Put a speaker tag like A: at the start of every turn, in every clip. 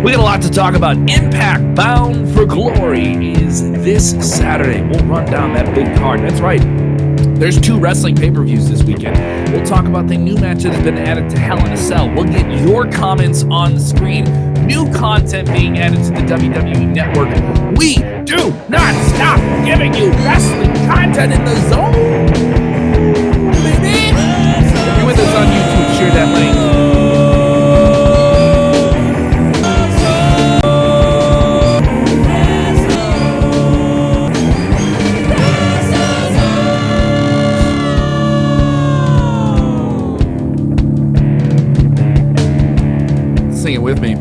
A: We got a lot to talk about. Impact Bound for Glory is this Saturday. We'll run down that big card. That's right. There's 2 wrestling pay-per-views this weekend. We'll talk about the new match that has been added to Hell in a Cell. We'll get your comments on the screen. New content being added to the WWE Network. We do not stop giving you wrestling content in the zone, baby. If you're with us on YouTube, share that link. Sing it with me.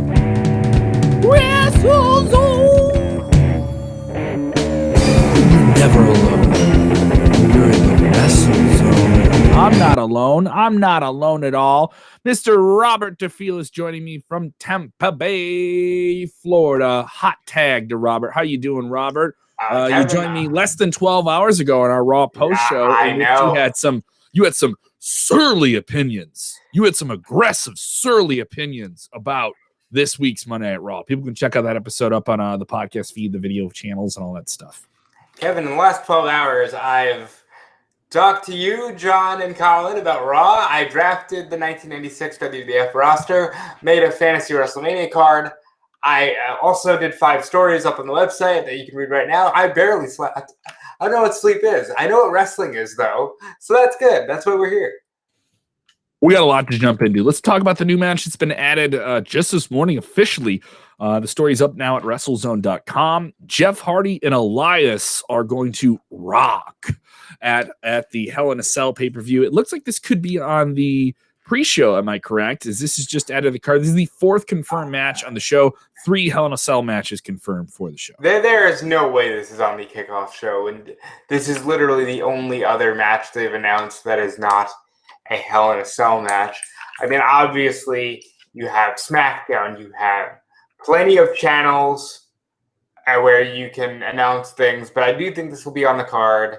A: WrestleZone. You're never alone. You're in the WrestleZone. I'm not alone. I'm not alone at all. Mr. Robert DeFelice joining me from Tampa Bay, Florida. Hot tag to Robert. How you doing, Robert? You joined me less than 12 hours ago on our Raw post show.
B: I know.
A: You had some surly opinions. You had some aggressive, surly opinions about this week's Monday Night Raw. People can check out that episode up on the podcast feed, the video channels, and all that stuff.
B: Kevin, in the last 12 hours, I've talked to you, John, and Colin about Raw. I drafted the 1996 WWF roster, made a fantasy WrestleMania card. I also did 5 stories up on the website that you can read right now. I barely slept. I don't know what sleep is. I know what wrestling is, though. So that's good. That's why we're here.
A: We got a lot to jump into. Let's talk about the new match that's been added just this morning officially. The story's up now at WrestleZone.com. Jeff Hardy and Elias are going to rock at the Hell in a Cell pay-per-view. It looks like this could be on the pre-show, am I correct? This is just added to the card. This is the 4th confirmed match on the show. 3 Hell in a Cell matches confirmed for the show.
B: There is no way this is on the kickoff show. And this is literally the only other match they've announced that is not a Hell in a Cell match. I mean, obviously, you have SmackDown. You have plenty of channels where you can announce things. But I do think this will be on the card.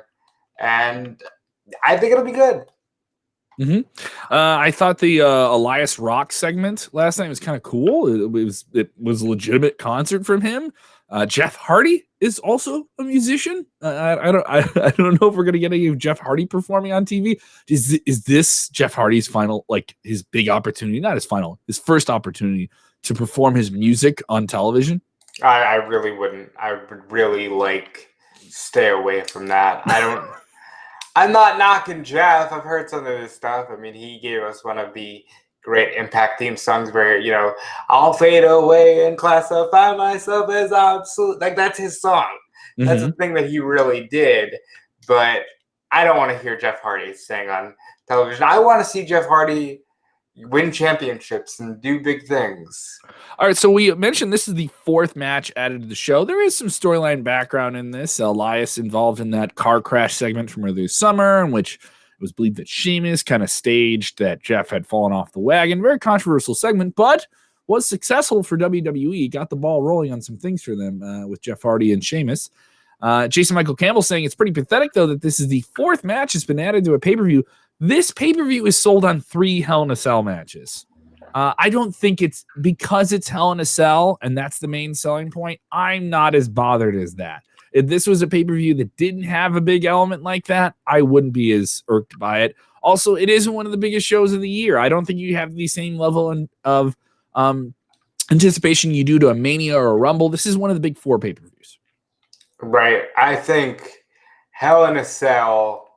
B: And I think it'll be good.
A: I thought the Elias Rock segment last night was kind of cool. It was a legitimate concert from him. Jeff Hardy is also a musician. I don't know if we're gonna get any of Jeff Hardy performing on TV. Is this Jeff Hardy's final, like his big opportunity? Not his final, his first opportunity to perform his music on television?
B: I really wouldn't. I would really stay away from that. I'm not knocking Jeff. I've heard some of his stuff. I mean, he gave us one of the great Impact theme songs where, I'll fade away and classify myself as absolute. That's his song. That's the thing that he really did. But I don't want to hear Jeff Hardy sing on television. I want to see Jeff Hardy win championships and do big things.
A: All right, so we mentioned this is the 4th match added to the show. There is some storyline background in this. Elias involved in that car crash segment from earlier this summer, in which it was believed that Sheamus kind of staged that Jeff had fallen off the wagon. Very controversial segment, but was successful for WWE. Got the ball rolling on some things for them with Jeff Hardy and Sheamus. Jason Michael Campbell saying it's pretty pathetic, though, that this is the 4th match that's been added to a pay-per-view. This pay-per-view is sold on 3 Hell in a Cell matches. I don't think it's because it's Hell in a Cell, and that's the main selling point. I'm not as bothered as that. If this was a pay-per-view that didn't have a big element like that, I wouldn't be as irked by it. Also, it isn't one of the biggest shows of the year. I don't think you have the same level of anticipation you do to a Mania or a Rumble. This is one of the big 4 pay-per-views.
B: Right. I think Hell in a Cell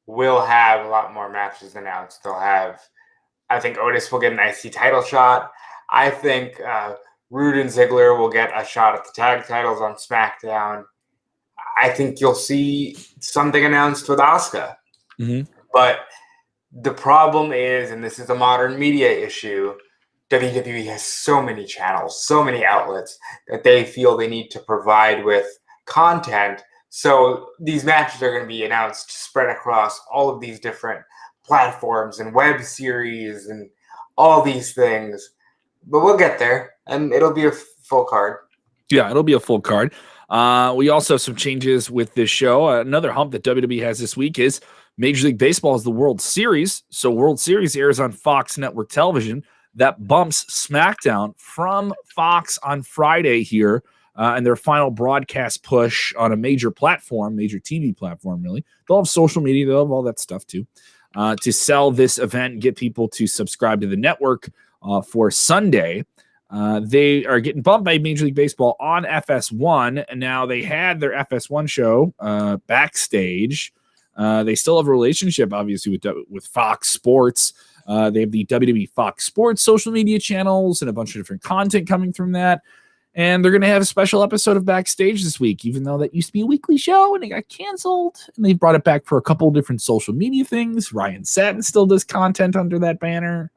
B: will have a lot more matches announced. I think Otis will get an IC title shot. I think Rude and Ziggler will get a shot at the tag titles on SmackDown. I think you'll see something announced with Asuka. But the problem is, and this is a modern media issue, WWE has so many channels, so many outlets that they feel they need to provide with content. So these matches are going to be announced spread across all of these different platforms and web series and all these things. But we'll get there, and it'll be a full card.
A: Yeah, it'll be a full card. We also have some changes with this show. Another hump that WWE has this week is Major League Baseball is the World Series. So World Series airs on Fox Network Television. that bumps SmackDown from Fox on Friday here, and their final broadcast push on a major platform, major TV platform, really. They'll have social media, they'll have all that stuff too, to sell this event and get people to subscribe to the network for Sunday. They are getting bumped by Major League Baseball on FS1, and now they had their FS1 show backstage. They still have a relationship, obviously, with Fox Sports. They have the WWE Fox Sports social media channels and a bunch of different content coming from that. And they're going to have a special episode of Backstage this week, even though that used to be a weekly show and it got canceled. And they brought it back for a couple of different social media things. Ryan Satin still does content under that banner.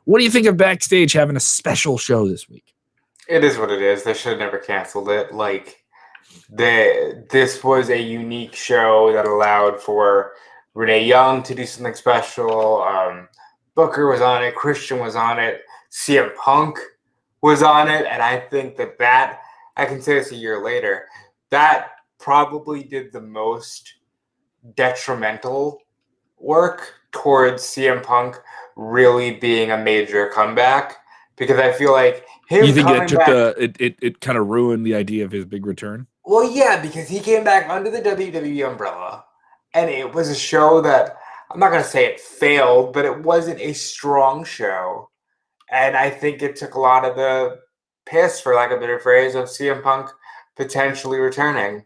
A: What do you think of Backstage having a special show this week?
B: It is what it is. They should have never canceled it. Like, this was a unique show that allowed for Renee Young to do something special. Booker was on it. Christian was on it. CM Punk was on it. And I think that I can say this a year later, that probably did the most detrimental work towards CM Punk really being a major comeback, because I feel like him.
A: You think it took it kind of ruined the idea of his big return?
B: Well, yeah, because he came back under the WWE umbrella, and it was a show that, I'm not going to say it failed, but it wasn't a strong show. And I think it took a lot of the piss, for lack of a better phrase, of CM Punk potentially returning.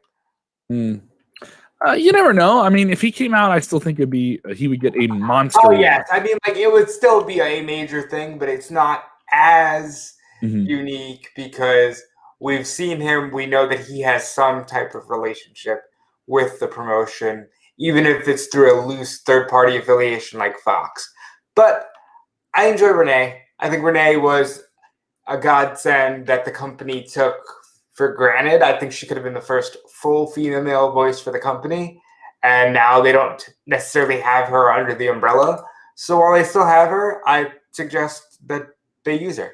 A: You never know. I mean, if he came out, I still think he would get a monster.
B: Oh, yes. I mean, like, it would still be a major thing, but it's not as unique because we've seen him. We know that he has some type of relationship with the promotion, even if it's through a loose third-party affiliation like Fox. But I enjoy Renee. I think Renee was a godsend that the company took for granted. I think she could have been the first full female voice for the company, and now they don't necessarily have her under the umbrella. So while they still have her, I suggest that they use her.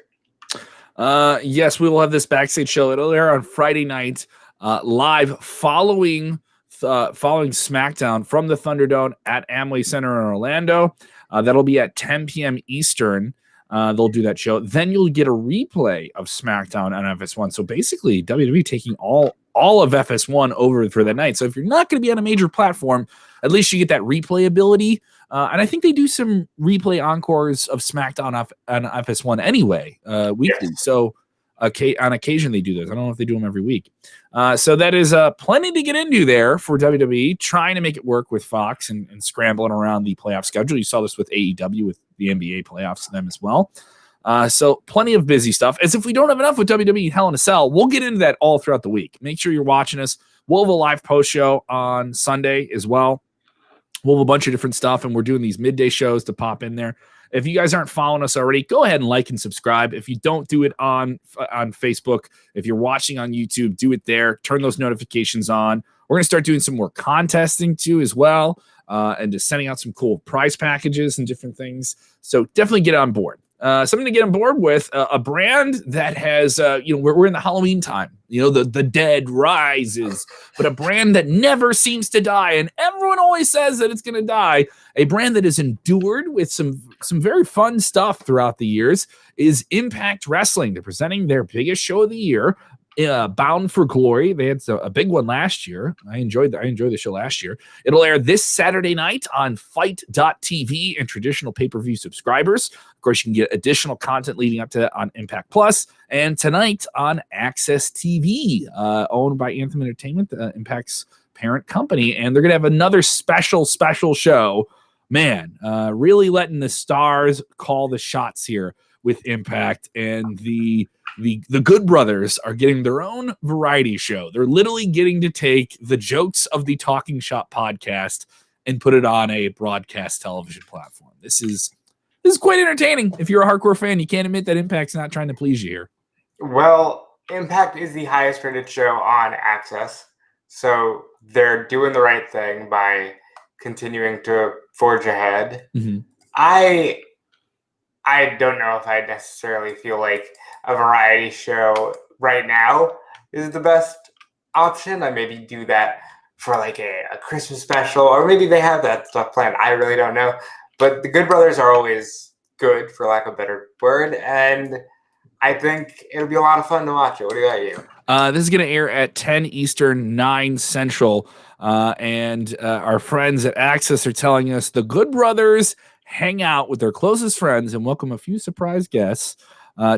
A: Yes, we will have this Backstage show. It'll air on Friday night, live following SmackDown from the Thunderdome at Amway Center in Orlando. That'll be at 10 p.m. Eastern. They'll do that show. Then you'll get a replay of SmackDown on FS1. So basically, WWE taking all of FS1 over for that night. So if you're not going to be on a major platform, at least you get that replay ability. And I think they do some replay encores of SmackDown on FS1 anyway, weekly. Yes. So on occasion they do those. I don't know if they do them every week. So that is plenty to get into there for WWE, trying to make it work with Fox and scrambling around the playoff schedule. You saw this with AEW with the NBA playoffs to them as well. So plenty of busy stuff. As if we don't have enough with WWE Hell in a Cell, we'll get into that all throughout the week. Make sure you're watching us. We'll have a live post show on Sunday as well. We'll have a bunch of different stuff, and we're doing these midday shows to pop in there. If you guys aren't following us already, go ahead and like and subscribe. If you don't do it on Facebook, if you're watching on YouTube, do it there. Turn those notifications on. We're going to start doing some more contesting too as well, and just sending out some cool prize packages and different things. So definitely get on board. Something to get on board with, a brand that has, we're in the Halloween time. The dead rises, but a brand that never seems to die, and everyone always says that it's going to die. A brand that has endured with some very fun stuff throughout the years is Impact Wrestling. They're presenting their biggest show of the year, Bound for Glory. They had a big one last year. I enjoyed the show last year. It'll air this Saturday night on FITE.tv and traditional pay-per-view subscribers. Of course, you can get additional content leading up to it on Impact Plus, and tonight on Access TV, owned by Anthem Entertainment, Impact's parent company. And they're going to have another special show. Man, really letting the stars call the shots here with Impact, and the Good Brothers are getting their own variety show. They're literally getting to take the jokes of the Talking Shop podcast and put it on a broadcast television platform. This is quite entertaining. If you're a hardcore fan, you can't admit that Impact's not trying to please you here.
B: Well, Impact is the highest rated show on Access, so they're doing the right thing by continuing to forge ahead. Mm-hmm. I don't know if I necessarily feel like a variety show right now is the best option. I maybe do that for like a Christmas special, or maybe they have that stuff planned. I really don't know. But the Good Brothers are always good, for lack of a better word, and I think it'll be a lot of fun to watch it. What about you?
A: This is going to air at 10 Eastern, 9 Central, and our friends at Access are telling us the Good Brothers hang out with their closest friends and welcome a few surprise guests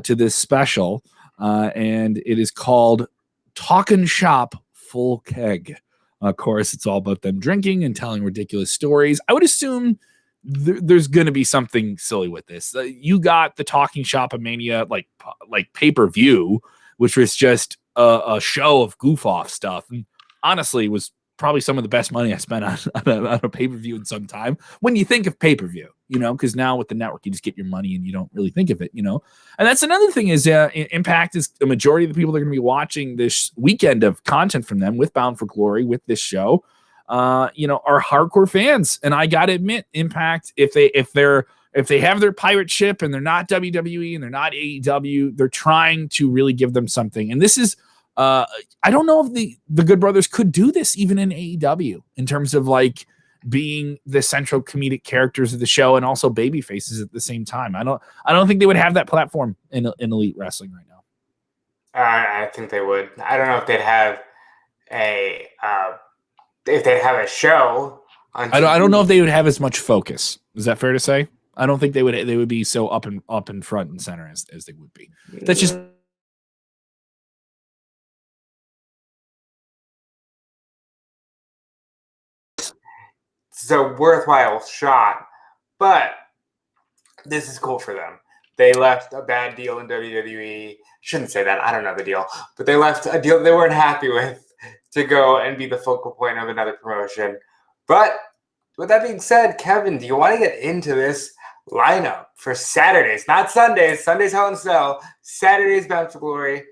A: to this special, and it is called Talkin' Shop Full Keg. Of course, it's all about them drinking and telling ridiculous stories. I would assume there's going to be something silly with this. You got the Talking Shop of Mania like pay-per-view, which was just a show of goof-off stuff. And honestly, was probably some of the best money I spent on a pay-per-view in some time. When you think of pay-per-view, because now with the network, you just get your money and you don't really think of it, And that's another thing is Impact is the majority of the people that are going to be watching this weekend of content from them with Bound for Glory, with this show, are hardcore fans. And I got to admit, Impact, if they have their pirate ship and they're not WWE and they're not AEW, they're trying to really give them something. And this is, I don't know if the Good Brothers could do this even in AEW in terms of like being the central comedic characters of the show and also baby faces at the same time. I don't think they would have that platform in Elite Wrestling right now.
B: I think they would. I don't know if they'd have a show on TV.
A: I don't know if they would have as much focus. Is that fair to say? I don't think they would be so up and front and center as they would be. That's just
B: it's a worthwhile shot, but this is cool for them. They left a bad deal in WWE. Shouldn't say that. I don't know the deal, but they left a deal they weren't happy with to go and be the focal point of another promotion. But with that being said, Kevin, do you want to get into this lineup for Saturdays? Not Sundays. Sundays Hell in a Cell. Saturdays Bound for Glory.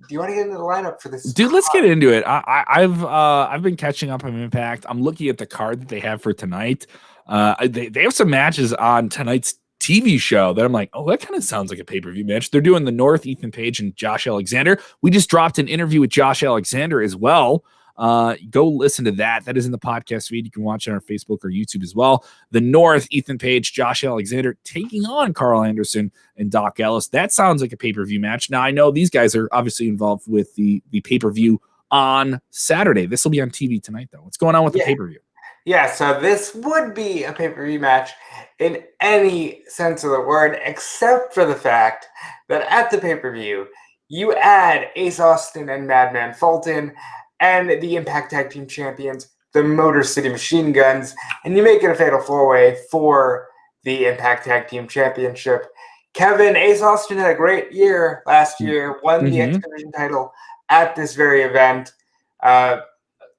B: Do you want to get into the lineup for this?
A: Dude, let's get into it. I've been catching up on Impact. I'm looking at the card that they have for tonight. They have some matches on tonight's TV show that I'm like, oh, that kind of sounds like a pay-per-view match. They're doing the North, Ethan Page and Josh Alexander. We just dropped an interview with Josh Alexander as well. Go listen to that. That is in the podcast feed. You can watch it on our Facebook or YouTube as well. The North, Ethan Page, Josh Alexander taking on Carl Anderson and Doc Ellis. That sounds like a pay-per-view match. Now, I know these guys are obviously involved with the pay-per-view on Saturday. This will be on TV tonight, though. What's going on with the pay-per-view?
B: Yeah, so this would be a pay-per-view match in any sense of the word, except for the fact that at the pay-per-view, you add Ace Austin and Madman Fulton and the Impact Tag Team Champions, the Motor City Machine Guns, and you make it a fatal four-way for the Impact Tag Team Championship. Kevin, Ace Austin had a great year last year, won the X Division title at this very event. The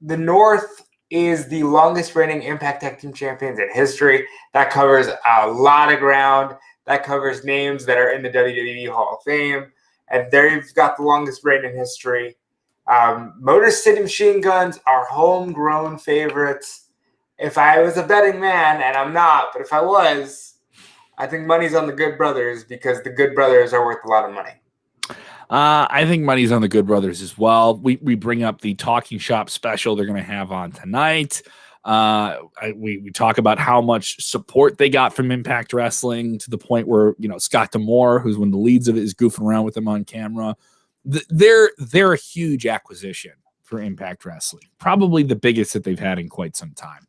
B: North is the longest reigning Impact Tag Team Champions in history. That covers a lot of ground. That covers names that are in the WWE Hall of Fame. And they've got the longest reign in history. Motor City Machine Guns are homegrown favorites. If I was a betting man, and I'm not, but if I was, I think money's on the Good Brothers because the Good Brothers are worth a lot of money.
A: I think money's on the Good Brothers as well. We bring up the Talking Shop special they're going to have on tonight. We talk about how much support they got from Impact Wrestling to the point where, Scott D'Amore, who's one of the leads of it, is goofing around with them on camera. They're a huge acquisition for Impact Wrestling, probably the biggest that they've had in quite some time.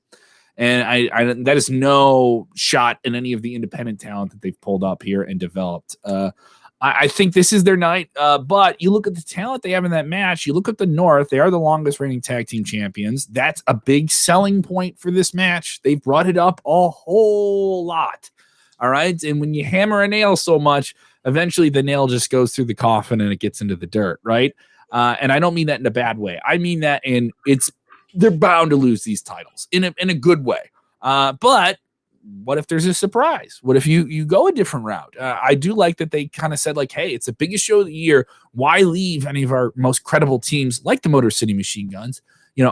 A: And I that is no shot in any of the independent talent that they've pulled up here and developed. I think this is their night, but you look at the talent they have in that match. You look at the North; they are the longest reigning tag team champions. That's a big selling point for this match. They've brought it up a whole lot. All right, and when you hammer a nail so much, eventually the nail just goes through the coffin and it gets into the dirt, right? And I don't mean that in a bad way. I mean that they're bound to lose these titles in a good way. But what if there's a surprise? What if you go a different route? I do like that they kind of said like, hey, it's the biggest show of the year. Why leave any of our most credible teams like the Motor City Machine Guns,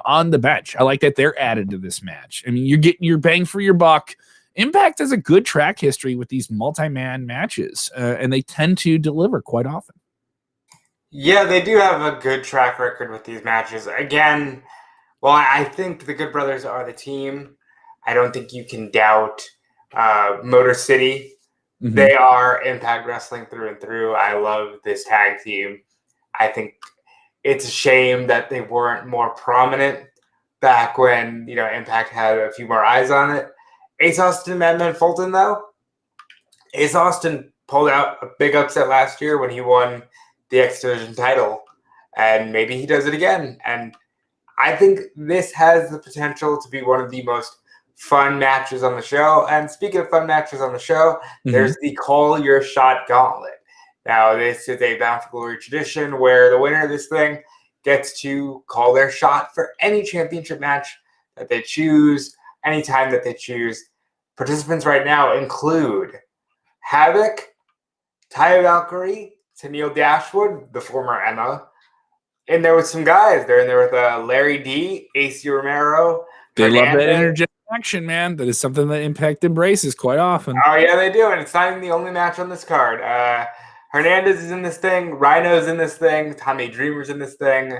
A: on the bench? I like that they're added to this match. I mean, you're getting your bang for your buck. Impact has a good track history with these multi-man matches, and they tend to deliver quite often.
B: Yeah, they do have a good track record with these matches. Again, well, I think the Good Brothers are the team. I don't think you can doubt Motor City They are Impact Wrestling through and through. I love this tag team. I think it's a shame that they weren't more prominent back when, Impact had a few more eyes on it. Ace Austin and Madman Fulton, though. Ace Austin pulled out a big upset last year when he won the X Division title, and maybe he does it again. And I think this has the potential to be one of the most fun matches on the show. And speaking of fun matches on the show, there's the Call Your Shot Gauntlet. Now, this is a Bound for Glory tradition where the winner of this thing gets to call their shot for any championship match that they choose, anytime that they choose. Participants right now include Havoc, Taya Valkyrie, Tennille Dashwood, the former Emma. In there with some guys. They're in there with Larry D, AC Romero.
A: They love that intergender action, man. That is something that Impact embraces quite often.
B: Oh, yeah, they do. And it's not even the only match on this card. Hernandez is in this thing. Rhino's in this thing. Tommy Dreamer's in this thing.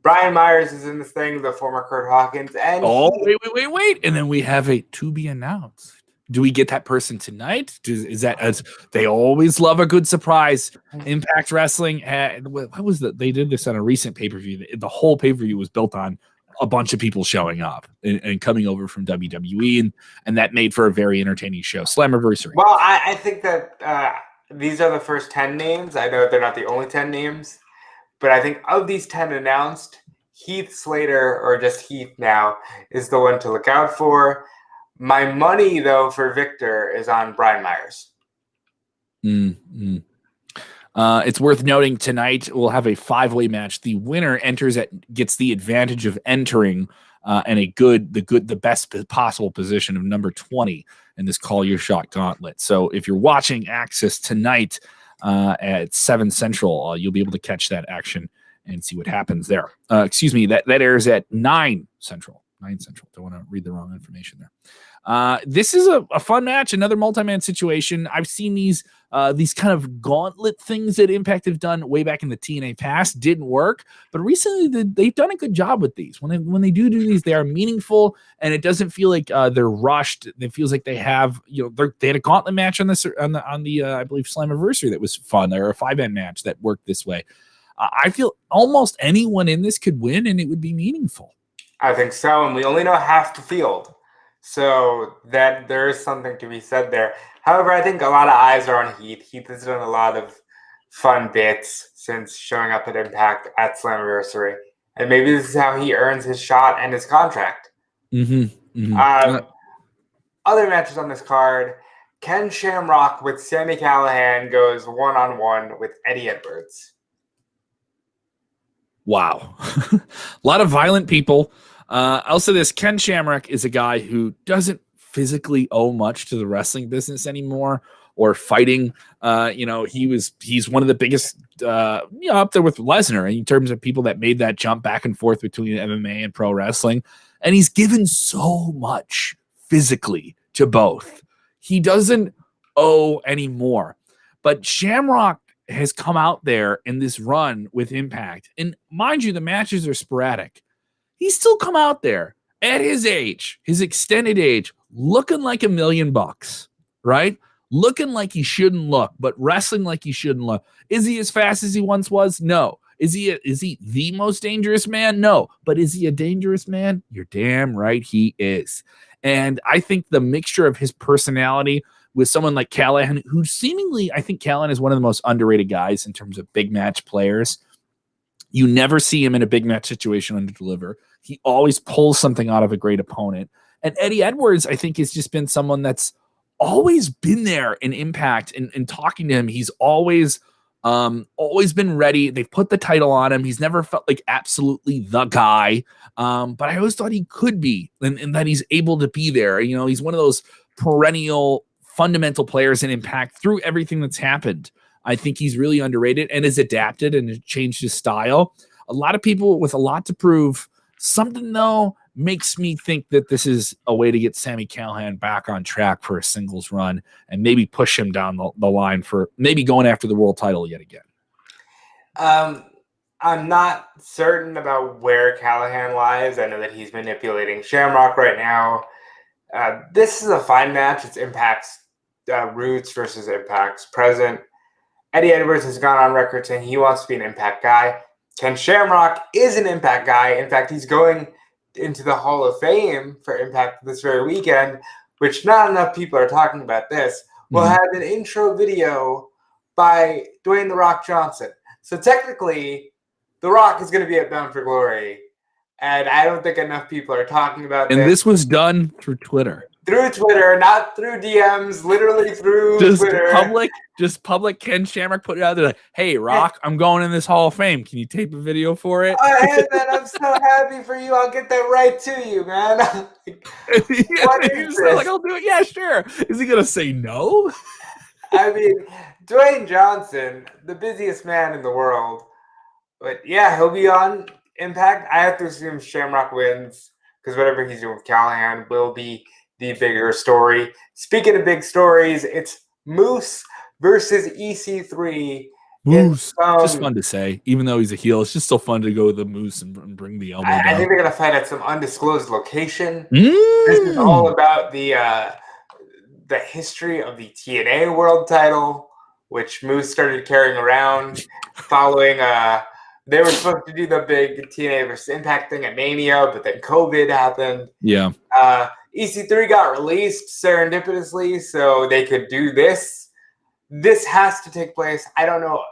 B: Brian Myers is in this thing, the former Kurt Hawkins. And
A: wait. And then we have a to be announced. Do we get that person tonight? Is that as they always love a good surprise? Impact Wrestling what was that? They did this on a recent pay-per-view. The whole pay-per-view was built on a bunch of people showing up and coming over from WWE, and that made for a very entertaining show. Slammiversary.
B: Well, I think that these are the first 10 names. I know they're not the only 10 names, but I think of these 10 announced, Heath Slater, or just Heath now, is the one to look out for. My money, though, for Victor is on Brian Myers.
A: It's worth noting tonight we'll have a 5-way match. The winner gets the advantage of entering and the best possible position of number 20 in this Call Your Shot Gauntlet. So if you're watching Access tonight at 7 Central, you'll be able to catch that action and see what happens there. That airs at 9 Central. 9 Central. Don't want to read the wrong information there. This is a fun match, another multi-man situation. I've seen these kind of gauntlet things that Impact have done way back in the TNA past. Didn't work, but recently they've done a good job with these. When they do these, they are meaningful, and it doesn't feel like they're rushed. It feels like they have, they had a gauntlet match on the I believe Slammiversary that was fun, or a 5-man match that worked this way. I feel almost anyone in this could win, and it would be meaningful.
B: I think so, and we only know half the field. So that there is something to be said there. However, I think a lot of eyes are on Heath. Heath has done a lot of fun bits since showing up at Impact at Slammiversary. And maybe this is how he earns his shot and his contract. Other matches on this card, Ken Shamrock with Sami Callihan goes one-on-one with Eddie Edwards.
A: Wow. A lot of violent people. I'll say this, Ken Shamrock is a guy who doesn't physically owe much to the wrestling business anymore or fighting. He's one of the biggest, up there with Lesnar in terms of people that made that jump back and forth between MMA and pro wrestling. And he's given so much physically to both. He doesn't owe any more. But Shamrock has come out there in this run with Impact. And mind you, the matches are sporadic. He's still come out there at his age, his extended age, looking like $1 million, right? Looking like he shouldn't look, but wrestling like he shouldn't look. Is he as fast as he once was? No. Is he the most dangerous man? No. But is he a dangerous man? You're damn right he is. And I think the mixture of his personality with someone like Callihan, who seemingly, I think Callihan is one of the most underrated guys in terms of big match players. You never see him in a big match situation under-deliver. He always pulls something out of a great opponent. And Eddie Edwards, I think, has just been someone that's always been there in Impact and talking to him. He's always been ready. They've put the title on him. He's never felt like absolutely the guy. But I always thought he could be and that he's able to be there. He's one of those perennial fundamental players in Impact through everything that's happened. I think he's really underrated and has adapted and has changed his style. A lot of people with a lot to prove. Something, though, makes me think that this is a way to get Sami Callihan back on track for a singles run and maybe push him down the line for maybe going after the world title yet again.
B: I'm not certain about where Callihan lies. I know that he's manipulating Shamrock right now. This is a fine match. It's Impact's Roots versus Impact's present. Eddie Edwards has gone on record saying he wants to be an Impact guy. Ken Shamrock is an Impact guy. In fact, he's going into the Hall of Fame for Impact this very weekend, which not enough people are talking about this. We'll have an intro video by Dwayne "The Rock" Johnson. So technically, The Rock is going to be at Bound for Glory, and I don't think enough people are talking about this.
A: And this was done through Twitter.
B: Through Twitter, not through DMs, literally through Twitter.
A: Public Ken Shamrock put it out there like, hey, Rock, I'm going in this Hall of Fame. Can you tape a video for it?
B: Hey, man, I'm so happy for you. I'll get that right to you, man. What is this?
A: Like, I'll do it. Yeah, sure. Is he going to say no?
B: I mean, Dwayne Johnson, the busiest man in the world. But yeah, he'll be on Impact. I have to assume Shamrock wins because whatever he's doing with Callahan will be the bigger story. Speaking of big stories, it's Moose versus EC3.
A: Moose. Just fun to say. Even though he's a heel, it's just so fun to go with the Moose and bring the elbow down.
B: I think they're going to fight at some undisclosed location. This is all about the history of the TNA World title, which Moose started carrying around following they were supposed to do the big TNA versus Impact thing at Mania, but then COVID happened.
A: Yeah.
B: EC3 got released serendipitously, so they could do this. This has to take place. I don't know.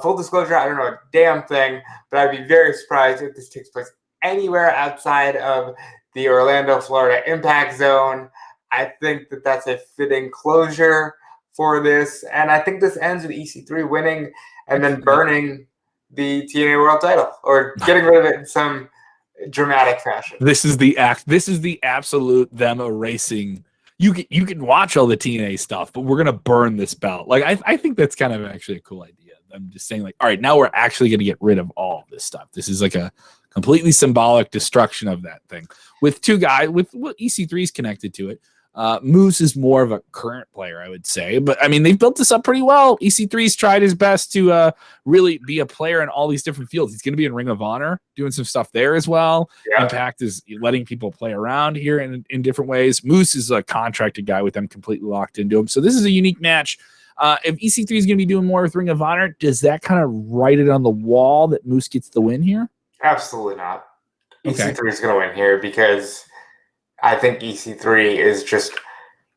B: Full disclosure, I don't know a damn thing, but I'd be very surprised if this takes place anywhere outside of the Orlando, Florida Impact Zone. I think that that's a fitting closure for this, and I think this ends with EC3 winning and then burning the TNA World title or getting rid of it in some dramatic fashion.
A: This is the absolute them erasing. You can watch all the TNA stuff, but we're gonna burn this belt. Like I think that's kind of actually a cool idea. I'm just saying, like, all right, now we're actually gonna get rid of all of this stuff. This is like a completely symbolic destruction of that thing. With two guys, with what EC3 is connected to it. Moose is more of a current player, I would say, but I mean, they've built this up pretty well. EC3's tried his best to really be a player in all these different fields. He's going to be in Ring of Honor doing some stuff there as well. Yeah. Impact is letting people play around here in different ways. Moose is a contracted guy with them completely locked into him. So this is a unique match. If EC3 is going to be doing more with Ring of Honor, does that kind of write it on the wall that Moose gets the win here?
B: Absolutely not. Okay. EC3 is going to win here because I think EC3 is just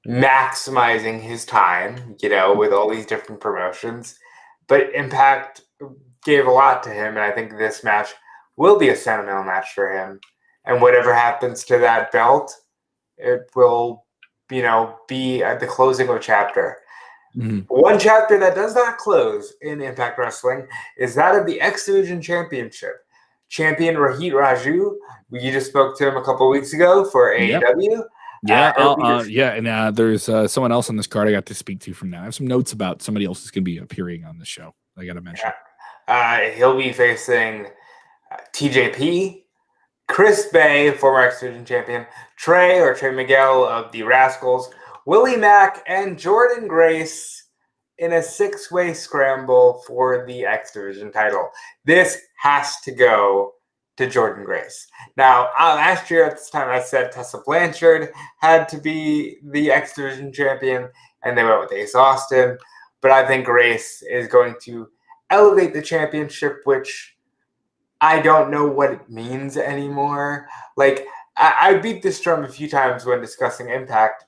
B: maximizing his time, with all these different promotions. But Impact gave a lot to him, and I think this match will be a sentimental match for him. And whatever happens to that belt, it will, be at the closing of a chapter. Mm-hmm. One chapter that does not close in Impact Wrestling is that of the X Division Championship. Champion Rohit Raju, you just spoke to him a couple weeks ago for AEW.
A: And there's someone else on this card I got to speak to from now. I have some notes about somebody else who's going to be appearing on the show. I got to mention.
B: He'll be facing TJP, Chris Bay, former X Division champion, Trey Miguel of the Rascals, Willie Mack, and Jordan Grace in a 6-way scramble for the X Division title. This has to go to Jordan Grace. Now, last year at this time, I said Tessa Blanchard had to be the X Division champion, and they went with Ace Austin. But I think Grace is going to elevate the championship, which I don't know what it means anymore. Like, I beat this drum a few times when discussing Impact.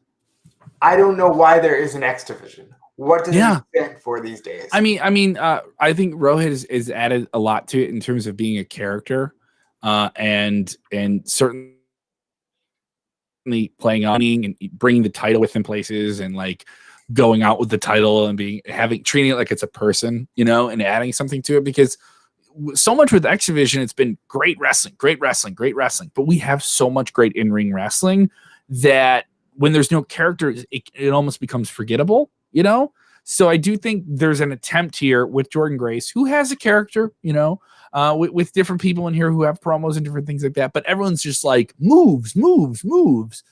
B: I don't know why there is an X Division. What does it stand for these days?
A: I mean, I think Rohit is added a lot to it in terms of being a character, and certainly playing on and bringing the title with him places, and like going out with the title and treating it like it's a person, and adding something to it, because so much with X Division, it's been great wrestling, but we have so much great in-ring wrestling that when there's no character, it almost becomes forgettable. So I do think there's an attempt here with Jordan Grace, who has a character, with different people in here who have promos and different things like that. But everyone's just like moves. Rohit,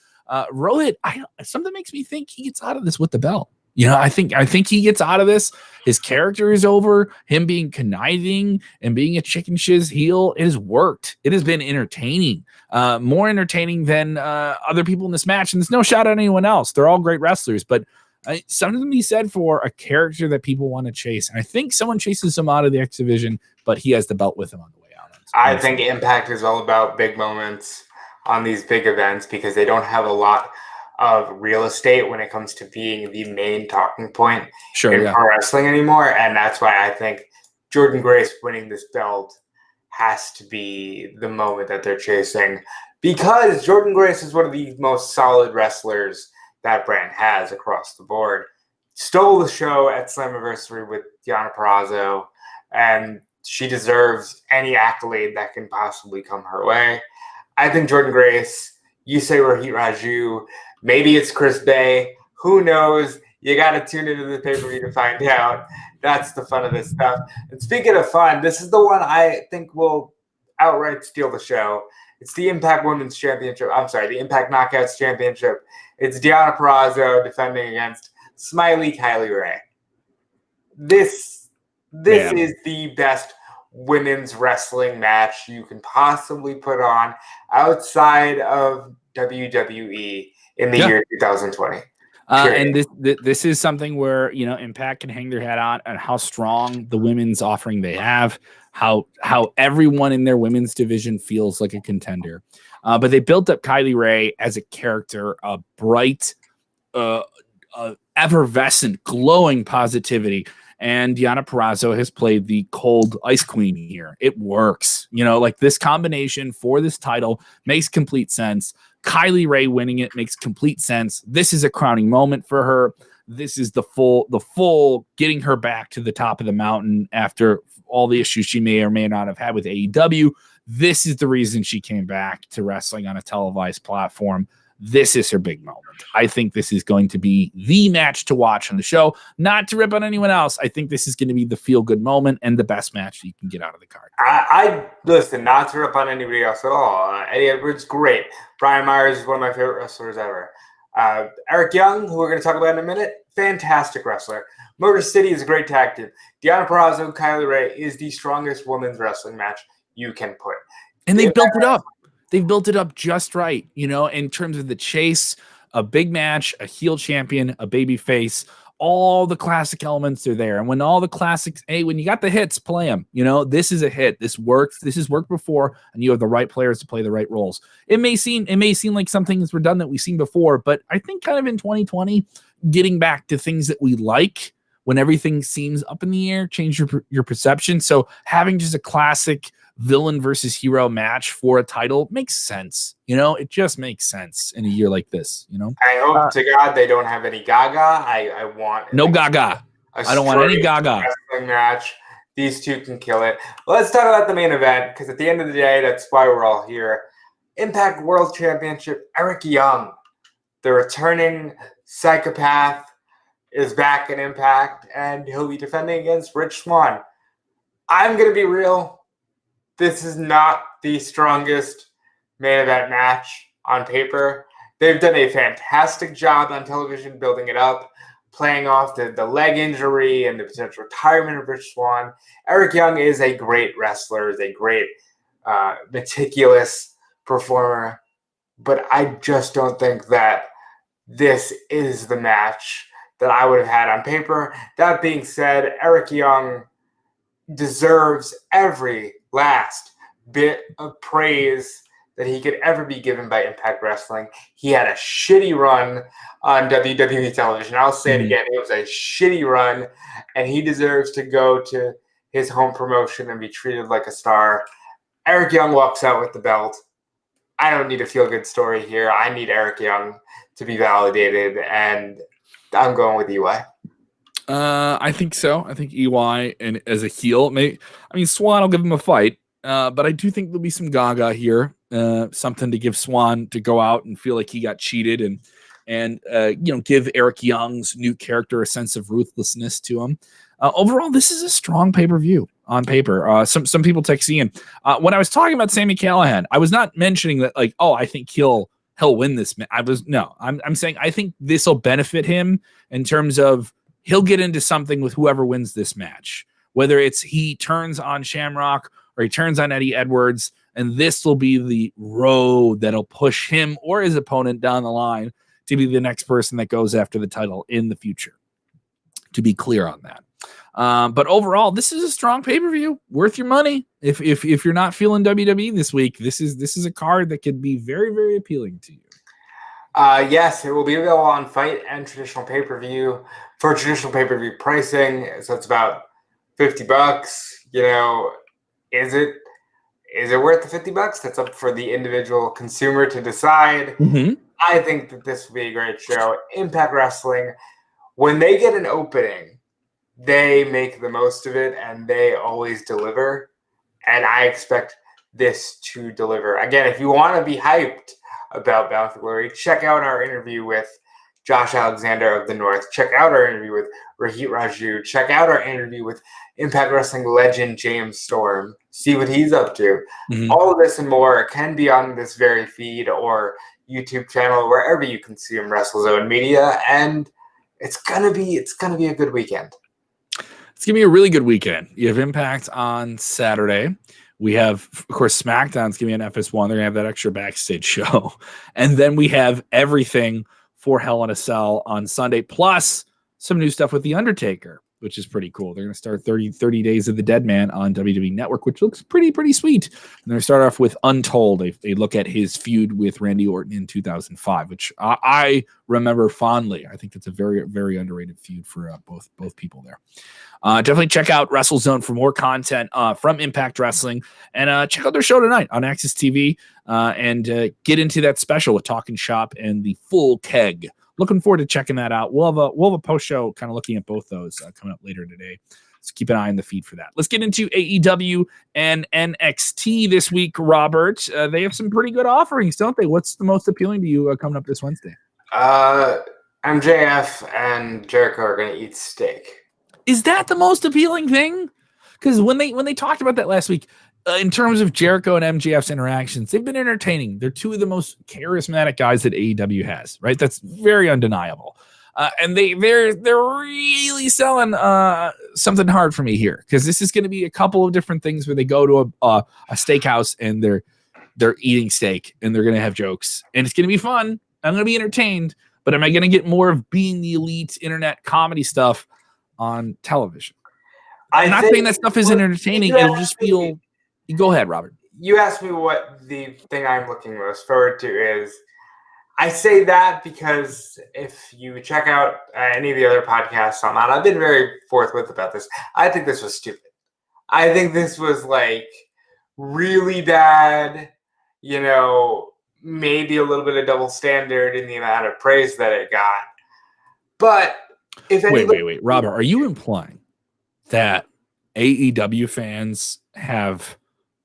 A: something makes me think he gets out of this with the belt. I think he gets out of this. His character is over. Him being conniving and being a chicken shiz heel, it has worked. It has been entertaining, more entertaining than other people in this match. And there's no shot at anyone else. They're all great wrestlers, but Something to be said for a character that people want to chase. And I think someone chases him out of the X Division, but he has the belt with him on the way out.
B: I think Impact is all about big moments on these big events because they don't have a lot of real estate when it comes to being the main talking point in pro wrestling anymore. And that's why I think Jordynne Grace winning this belt has to be the moment that they're chasing, because Jordynne Grace is one of the most solid wrestlers that brand has across the board. Stole the show at Slammiversary with Deonna Purrazzo, and she deserves any accolade that can possibly come her way. I think Jordynne Grace, you say Rohit Raju, maybe it's Chris Bay. Who knows? You got to tune into the pay-per-view to find out. That's the fun of this stuff. And speaking of fun, this is the one I think will outright steal the show. It's the Impact Women's Championship. I'm sorry, the Impact Knockouts Championship. It's Deonna Purrazzo defending against Smiley Kylie Rae. This is the best women's wrestling match you can possibly put on outside of WWE in the year 2020.
A: And this is something where, you know, Impact can hang their hat on how strong the women's offering they have, how everyone in their women's division feels like a contender. But they built up Kylie Rae as a character, a bright, effervescent, glowing positivity. And Deonna Purrazzo has played the cold ice queen here. It works. You know, like this combination for this title makes complete sense. Kylie Rae winning it makes complete sense. This is a crowning moment for her. This is the full getting her back to the top of the mountain after all the issues she may or may not have had with AEW. This is the reason she came back to wrestling on a televised platform. This is her big moment. I think this is going to be the match to watch on the show. Not to rip on anyone else. I think this is going to be the feel-good moment and the best match you can get out of the card.
B: I listen, not to rip on anybody else at all. Eddie Edwards, great. Brian Myers is one of my favorite wrestlers ever. Eric Young, who we're going to talk about in a minute, fantastic wrestler. Motor City is a great tag team. Deonna Purrazzo, Kylie Rae is the strongest women's wrestling match you can put.
A: And they built it up. They've built it up just right, you know, in terms of the chase, a big match, a heel champion, a baby face, all the classic elements are there. And when all the classics, when you got the hits, play them. You know, this is a hit. This works. This has worked before, and you have the right players to play the right roles. It may seem like something that's redundant we've seen before, but I think kind of in 2020, getting back to things that we like when everything seems up in the air, change your perception. So having just a classic villain versus hero match for a title makes sense. You know, it just makes sense in a year like this, you know.
B: I hope to God they don't have any Gaga. I want
A: no Gaga. I don't want any Gaga.
B: Wrestling match. These two can kill it. Let's talk about the main event, because at the end of the day, that's why we're all here. Impact World Championship, Eric Young, the returning psychopath, is back in Impact, and he'll be defending against Rich Swann. I'm going to be real. This is not the strongest main event match on paper. They've done a fantastic job on television building it up, playing off the leg injury and the potential retirement of Rich Swann. Eric Young is a great wrestler, is a great meticulous performer, but I just don't think that this is the match that I would have had on paper. That being said, Eric Young deserves every last bit of praise that he could ever be given by Impact Wrestling. He had a shitty run on WWE television. I'll say it again. It was a shitty run, and he deserves to go to his home promotion and be treated like a star. Eric Young walks out with the belt. I don't need a feel-good story here. I need Eric Young to be validated, and I'm going with EY.
A: I think so. I think EY and as a heel, Swann will give him a fight, but I do think there'll be some Gaga here, something to give Swann to go out and feel like he got cheated, and give Eric Young's new character a sense of ruthlessness to him. Overall, this is a strong pay-per-view on paper. Some people text Ian when I was talking about Sami Callihan. I was not mentioning that I think he'll win this. I'm saying I think this will benefit him in terms of he'll get into something with whoever wins this match, whether it's he turns on Shamrock or he turns on Eddie Edwards, and this will be the road that'll push him or his opponent down the line to be the next person that goes after the title in the future. To be clear on that. But overall, this is a strong pay-per-view, worth your money. If you're not feeling WWE this week, this is a card that could be very, very appealing to you.
B: Yes, it will be available on FITE and traditional pay-per-view. For traditional pay-per-view pricing, so it's about $50. You know, is it worth the $50? That's up for the individual consumer to decide.
A: Mm-hmm.
B: I think that this will be a great show. Impact Wrestling, when they get an opening, they make the most of it, and they always deliver. And I expect this to deliver. Again, if you want to be hyped about Bound for Glory, check out our interview with Josh Alexander of the North. Check out our interview with Rohit Raju. Check out our interview with Impact Wrestling legend James Storm. See what he's up to.
A: Mm-hmm.
B: All of this and more can be on this very feed or YouTube channel, wherever you consume WrestleZone media, and it's gonna be a good weekend.
A: It's gonna be a really good weekend. You have Impact on Saturday. We have, of course, SmackDown's gonna be on FS1. They're gonna have that extra backstage show, and then we have everything for Hell in a Cell on Sunday, plus some new stuff with The Undertaker, which is pretty cool. They're going to start 30 Days of the Dead Man on WWE Network, which looks pretty sweet. And they're going to start off with Untold, a look at his feud with Randy Orton in 2005, which I remember fondly. I think that's a very, very underrated feud for both people there. Definitely check out WrestleZone for more content from Impact Wrestling, and check out their show tonight on Access TV, and get into that special with Talking Shop and the Full Keg. Looking forward to checking that out. We'll have a post show kind of looking at both those coming up later today. So keep an eye on the feed for that. Let's get into AEW and NXT this week, Robert. They have some pretty good offerings, don't they? What's the most appealing to you coming up this Wednesday?
B: MJF and Jericho are going to eat steak.
A: Is that the most appealing thing? Because when they talked about that last week, in terms of Jericho and MJF's interactions, they've been entertaining. They're two of the most charismatic guys that AEW has, right? That's very undeniable. And they're really selling something hard for me here, because this is going to be a couple of different things where they go to a steakhouse and they're eating steak and they're going to have jokes, and it's going to be fun. I'm going to be entertained, but am I going to get more of Being the Elite internet comedy stuff on television? I'm not saying that stuff isn't entertaining. It'll just feel. Go ahead, Robert.
B: You asked me what the thing I'm looking most forward to is. I say that because if you check out any of the other podcasts I'm on, I've been very forthwith about this. I think this was stupid. I think this was like really bad, maybe a little bit of double standard in the amount of praise that it got. But if
A: wait, Robert, are you implying that AEW fans have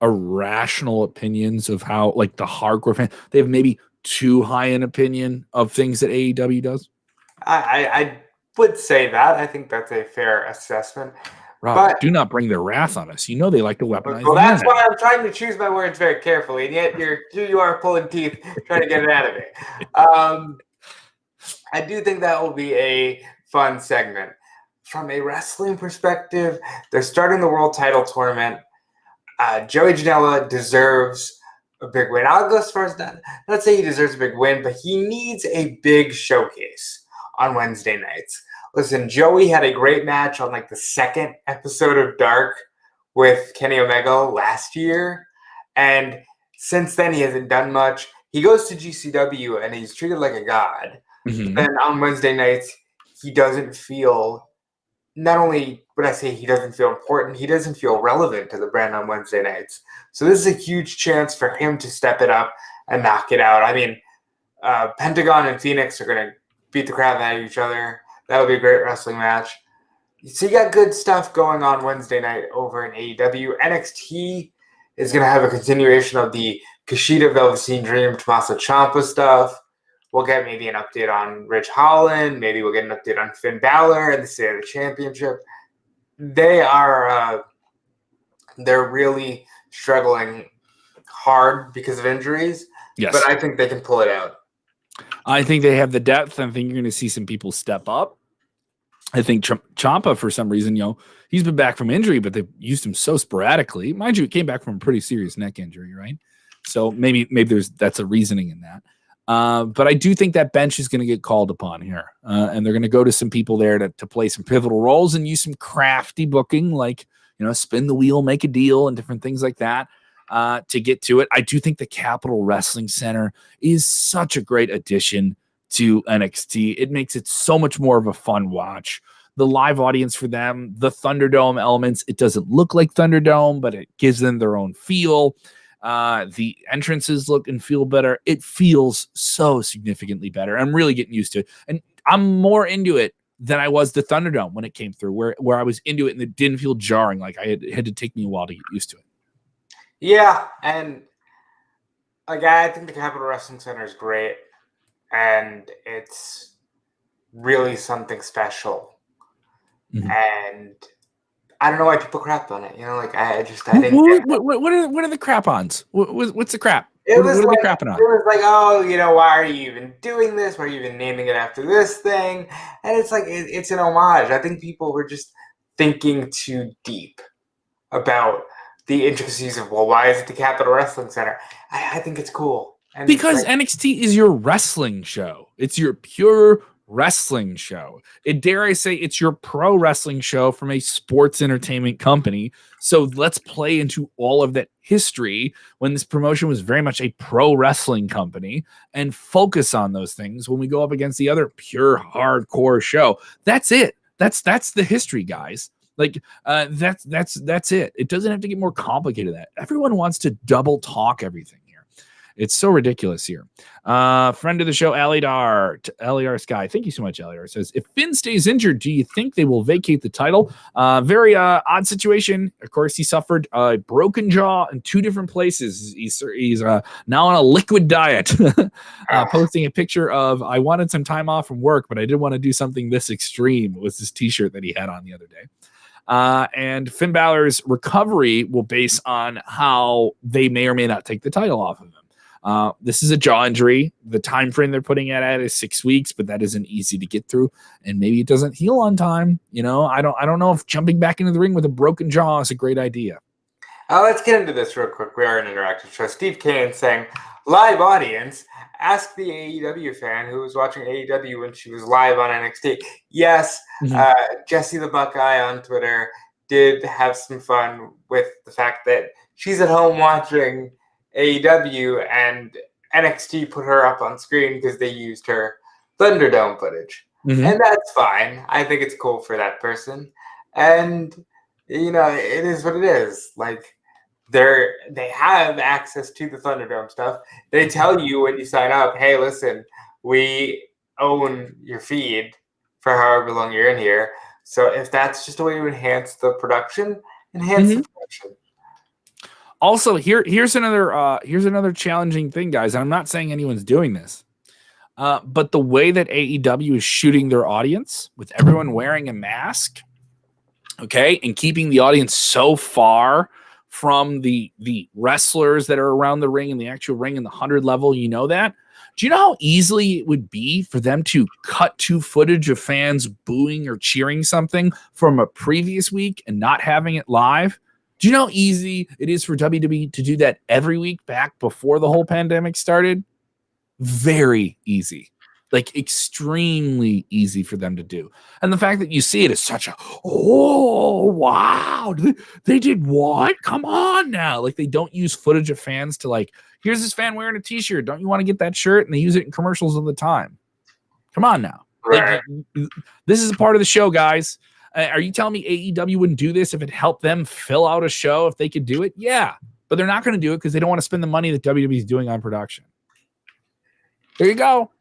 A: irrational opinions of how, like, the hardcore fan, they have maybe too high an opinion of things that AEW does?
B: I would say that. I think that's a fair assessment.
A: Robert, do not bring their wrath on us. They like to weaponize.
B: Well, that's why I'm trying to choose my words very carefully, and yet you are pulling teeth trying to get it out of me. I do think that will be a fun segment. From a wrestling perspective, they're starting the world title tournament. Joey Janela deserves a big win. I'll go as far as not say he deserves a big win, but he needs a big showcase on Wednesday nights. Listen, Joey had a great match on like the second episode of Dark with Kenny Omega last year, and since then he hasn't done much. He goes to GCW and he's treated like a god. Mm-hmm. Then on Wednesday nights, he doesn't feel. Not only would I say he doesn't feel important, he doesn't feel relevant to the brand on Wednesday nights. So this is a huge chance for him to step it up and knock it out. I mean, Pentagon and Phoenix are going to beat the crap out of each other. That'll be a great wrestling match. So you got good stuff going on Wednesday night over in AEW. NXT is going to have a continuation of the Kushida Velveteen Dream, Tommaso Ciampa stuff. We'll get maybe an update on Ridge Holland. Maybe we'll get an update on Finn Balor and the State of the Championship. They're really struggling hard because of injuries. Yes. But I think they can pull it out.
A: I think they have the depth. I think you're going to see some people step up. I think Ciampa, for some reason, he's been back from injury, but they've used him so sporadically. Mind you, he came back from a pretty serious neck injury, right? So maybe that's a reasoning in that. But I do think that bench is going to get called upon here. And they're going to go to some people there to play some pivotal roles and use some crafty booking, like, spin the wheel, make a deal, and different things like that to get to it. I do think the Capitol Wrestling Center is such a great addition to NXT. It makes it so much more of a fun watch. The live audience for them, the Thunderdome elements, it doesn't look like Thunderdome, but it gives them their own feel. The entrances look and feel better. It feels so significantly better. I'm really getting used to it. And I'm more into it than I was the Thunderdome when it came through, where I was into it and it didn't feel jarring. Like it had to take me a while to get used to it.
B: Yeah, and I think the Capitol Wrestling Center is great, and it's really something special. Mm-hmm. And I don't know why people crap on it. I didn't.
A: What are the crap-ons? What's the crap?
B: What are
A: they crapping on?
B: It was like, oh, why are you even doing this? Why are you even naming it after this thing? And it's like, it's an homage. I think people were just thinking too deep about the intricacies of, why is it the Capitol Wrestling Center? I think it's cool. And
A: because NXT is your wrestling show. It's your pure wrestling show. Dare I say, it's your pro wrestling show from a sports entertainment company. So let's play into all of that history when this promotion was very much a pro wrestling company and focus on those things when we go up against the other pure hardcore show. That's it. That's the history, guys. That's it. It doesn't have to get more complicated than that. Everyone wants to double talk everything here. It's so ridiculous here. Friend of the show, Aliar Sky. Thank you so much, Aliar. Says, if Finn stays injured, do you think they will vacate the title? Very odd situation. Of course, he suffered a broken jaw in 2 different places. He's now on a liquid diet. Posting a picture of, I wanted some time off from work, but I didn't want to do something this extreme, was this t-shirt that he had on the other day. And Finn Balor's recovery will base on how they may or may not take the title off of him. This is a jaw injury. The time frame they're putting it at is 6 weeks, but that isn't easy to get through, and maybe it doesn't heal on time. I don't know if jumping back into the ring with a broken jaw is a great idea.
B: Let's get into this real quick. We are an interactive show. Steve Cain saying, live audience, ask the AEW fan who was watching AEW when she was live on NXT. Yes, Jessie the Buckeye on Twitter did have some fun with the fact that she's at home watching AEW and NXT put her up on screen because they used her Thunderdome footage. Mm-hmm. And that's fine. I think it's cool for that person. And, it is what it is. They have access to the Thunderdome stuff. They tell you when you sign up, hey, listen, we own your feed for however long you're in here. So if that's just a way to enhance the production, enhance the production.
A: Also, here's another challenging thing, guys. And I'm not saying anyone's doing this, but the way that AEW is shooting their audience with everyone wearing a mask, okay, and keeping the audience so far from the wrestlers that are around the ring and the actual ring in the 100 level, that? Do you know how easily it would be for them to cut to footage of fans booing or cheering something from a previous week and not having it live? Do you know how easy it is for WWE to do that every week back before the whole pandemic started? Very easy. Extremely easy for them to do. And the fact that you see it is such a, oh, wow. They did what? Come on now. They don't use footage of fans to here's this fan wearing a t-shirt. Don't you want to get that shirt? And they use it in commercials all the time. Come on now.
B: Right.
A: This is a part of the show, guys. Are you telling me AEW wouldn't do this if it helped them fill out a show if they could do it? Yeah, but they're not going to do it because they don't want to spend the money that WWE is doing on production. There you go.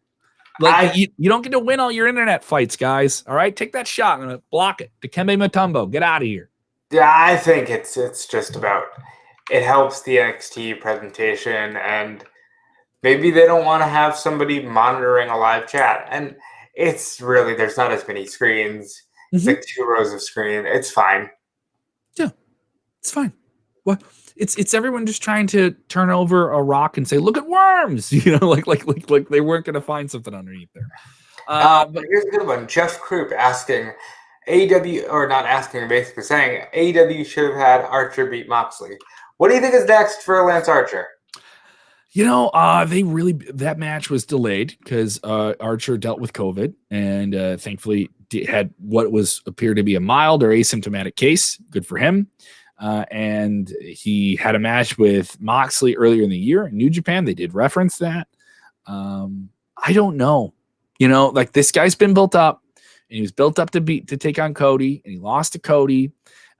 A: You don't get to win all your internet fights, guys. All right, take that shot and block it. Dikembe Mutombo, get out of here.
B: Yeah, I think it's just about it helps the NXT presentation, and maybe they don't want to have somebody monitoring a live chat. And it's really there's not as many screens. It's 2 rows of screen. It's fine.
A: Yeah, it's fine. What? It's everyone just trying to turn over a rock and say, "Look at worms," like they weren't going to find something underneath there.
B: But here's a good one. Jeff Croop asking AEW, or not asking, basically saying AEW should have had Archer beat Moxley. What do you think is next for Lance Archer?
A: That match was delayed because Archer dealt with COVID and thankfully had what appeared to be a mild or asymptomatic case. Good for him. And he had a match with Moxley earlier in the year in New Japan. They did reference that. I don't know. This guy's been built up, and he was built up to take on Cody, and he lost to Cody.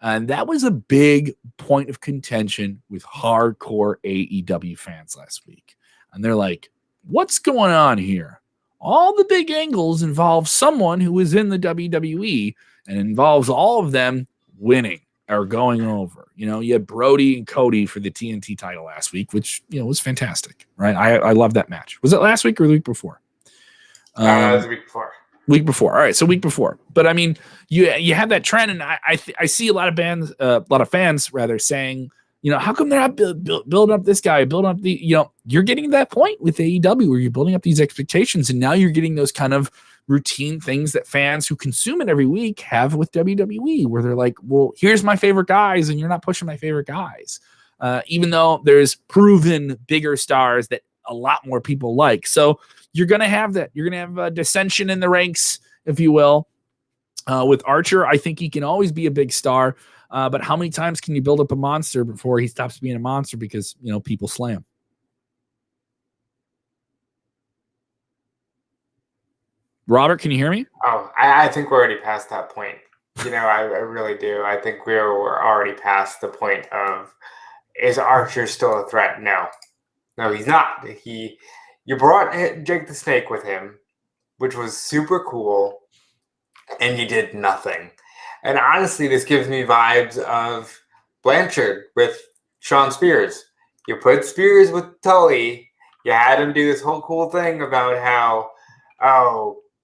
A: And that was a big point of contention with hardcore AEW fans last week. And they're like, what's going on here? All the big angles involve someone who is in the WWE, and involves all of them winning or going over. You had Brody and Cody for the TNT title last week, which, was fantastic, right? I love that match. Was it last week or the week before?
B: It was the week before.
A: Week before. All right. So week before. But I mean, you have that trend, and I see a lot of fans rather saying, how come they're not building up this guy, building up you're getting to that point with AEW where you're building up these expectations, and now you're getting those kind of routine things that fans who consume it every week have with WWE, where they're like, well, here's my favorite guys, and you're not pushing my favorite guys. Even though there's proven bigger stars that a lot more people like. So you're going to have that. You're going to have a dissension in the ranks, if you will. With Archer, I think he can always be a big star. But how many times can you build up a monster before he stops being a monster because, people slay him? Robert, can you hear me?
B: Oh, I think we're already past that point. I really do. I think we're already past the point of, is Archer still a threat? No, he's not. You brought Jake the Snake with him, which was super cool, and you did nothing. And honestly, this gives me vibes of Blanchard with Sean Spears. You put Spears with Tully. You had him do this whole cool thing about how,